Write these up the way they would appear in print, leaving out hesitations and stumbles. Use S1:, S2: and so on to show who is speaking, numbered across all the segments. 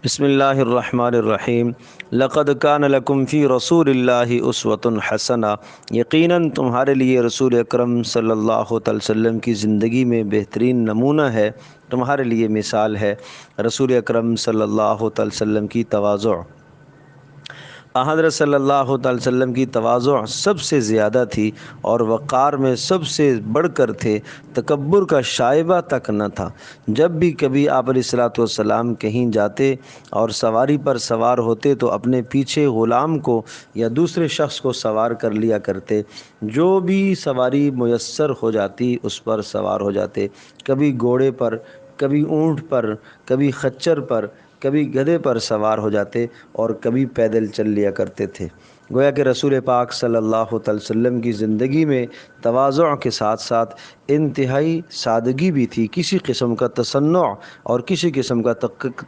S1: بسم اللہ الرحمن الرحیم۔ لقد کان لکم فی رسول اللہ اسوۃ حسنہ، یقیناً تمہارے لیے رسول اکرم صلی اللہ تعالی وسلم کی زندگی میں بہترین نمونہ ہے، تمہارے لیے مثال ہے۔ رسول اکرم صلی اللہ تعالی وسلم کی تواضع، حضرت صلی اللہ تعالی وسلم کی تواضع سب سے زیادہ تھی اور وقار میں سب سے بڑھ کر تھے، تکبر کا شائبہ تک نہ تھا۔ جب بھی کبھی آپ علیہ الصلوۃ والسلام کہیں جاتے اور سواری پر سوار ہوتے تو اپنے پیچھے غلام کو یا دوسرے شخص کو سوار کر لیا کرتے، جو بھی سواری میسر ہو جاتی اس پر سوار ہو جاتے، کبھی گھوڑے پر، کبھی اونٹ پر، کبھی خچر پر، کبھی گدھے پر سوار ہو جاتے اور کبھی پیدل چل لیا کرتے تھے۔ گویا کہ رسول پاک صلی اللہ تعالی وسلم کی زندگی میں تواضع کے ساتھ ساتھ انتہائی سادگی بھی تھی، کسی قسم کا تصنع اور کسی قسم کا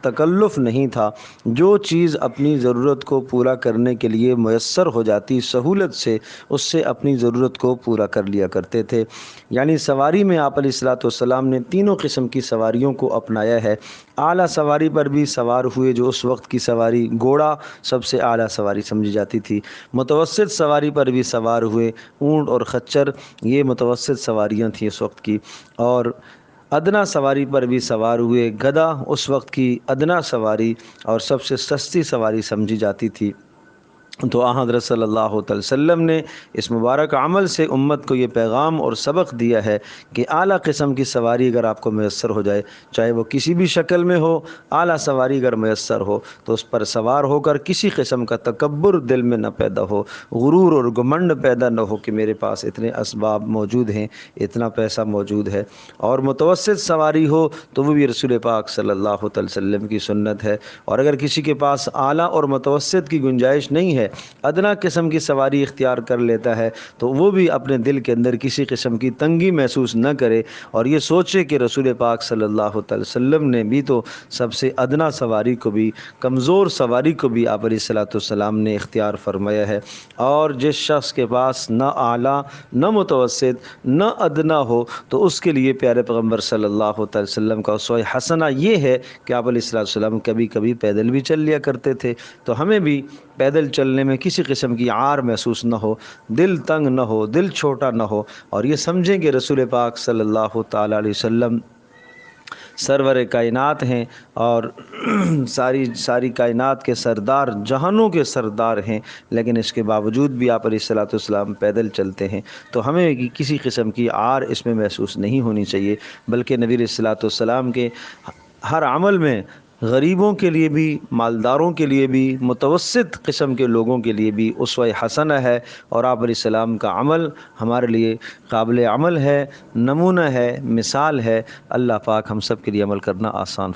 S1: تکلف نہیں تھا۔ جو چیز اپنی ضرورت کو پورا کرنے کے لیے میسر ہو جاتی سہولت سے، اس سے اپنی ضرورت کو پورا کر لیا کرتے تھے۔ یعنی سواری میں آپ علیہ الصلوۃ والسلام نے تینوں قسم کی سواریوں کو اپنایا ہے۔ اعلیٰ سواری پر بھی سوار ہوئے، جو اس وقت کی سواری گھوڑا سب سے اعلیٰ سواری سمجھی جاتی تھی۔ متوسط سواری پر بھی سوار ہوئے، اونٹ اور خچر یہ متوسط سواریاں تھیں اس وقت کی، اور ادنا سواری پر بھی سوار ہوئے، گدھا اس وقت کی ادنا سواری اور سب سے سستی سواری سمجھی جاتی تھی۔ تو حضرت صلی اللہ تعالی وسلم نے اس مبارک عمل سے امت کو یہ پیغام اور سبق دیا ہے کہ اعلیٰ قسم کی سواری اگر آپ کو میسر ہو جائے، چاہے وہ کسی بھی شکل میں ہو، اعلیٰ سواری اگر میسر ہو تو اس پر سوار ہو کر کسی قسم کا تکبر دل میں نہ پیدا ہو، غرور اور گھمنڈ پیدا نہ ہو کہ میرے پاس اتنے اسباب موجود ہیں، اتنا پیسہ موجود ہے۔ اور متوسط سواری ہو تو وہ بھی رسول پاک صلی اللہ تعالی وسلم کی سنت ہے۔ اور اگر کسی کے پاس اعلیٰ اور متوسط کی گنجائش نہیں ہے، ادنا قسم کی سواری اختیار کر لیتا ہے، تو وہ بھی اپنے دل کے اندر کسی قسم کی تنگی محسوس نہ کرے اور یہ سوچے کہ رسول پاک صلی اللہ تعالی وسلم نے بھی تو سب سے ادنا سواری کو بھی، کمزور سواری کو بھی آپ علیہ الصلوۃ والسلام نے اختیار فرمایا ہے۔ اور جس شخص کے پاس نہ اعلیٰ نہ متوسط نہ ادنا ہو تو اس کے لیے پیارے پیغمبر صلی اللہ تعالی وسلم کا اسوہ حسنہ یہ ہے کہ آپ علیہ الصلوۃ والسلام کبھی کبھی پیدل بھی چل لیا کرتے تھے۔ تو ہمیں بھی پیدل چلنے میں کسی قسم کی عار محسوس نہ ہو، دل تنگ نہ ہو، دل چھوٹا نہ ہو، اور یہ سمجھیں کہ رسول پاک صلی اللہ تعالی علیہ وسلم سرور کائنات ہیں اور ساری کائنات کے سردار، جہانوں کے سردار ہیں، لیکن اس کے باوجود بھی آپ علیہ الصلوۃ والسلام پیدل چلتے ہیں۔ تو ہمیں کسی قسم کی عار اس میں محسوس نہیں ہونی چاہیے، بلکہ نبی علیہ الصلوۃ والسلام کے ہر عمل میں غریبوں کے لیے بھی، مالداروں کے لیے بھی، متوسط قسم کے لوگوں کے لیے بھی اسوہ حسنہ ہے، اور آپ علیہ السلام کا عمل ہمارے لیے قابل عمل ہے، نمونہ ہے، مثال ہے۔ اللہ پاک ہم سب کے لیے عمل کرنا آسان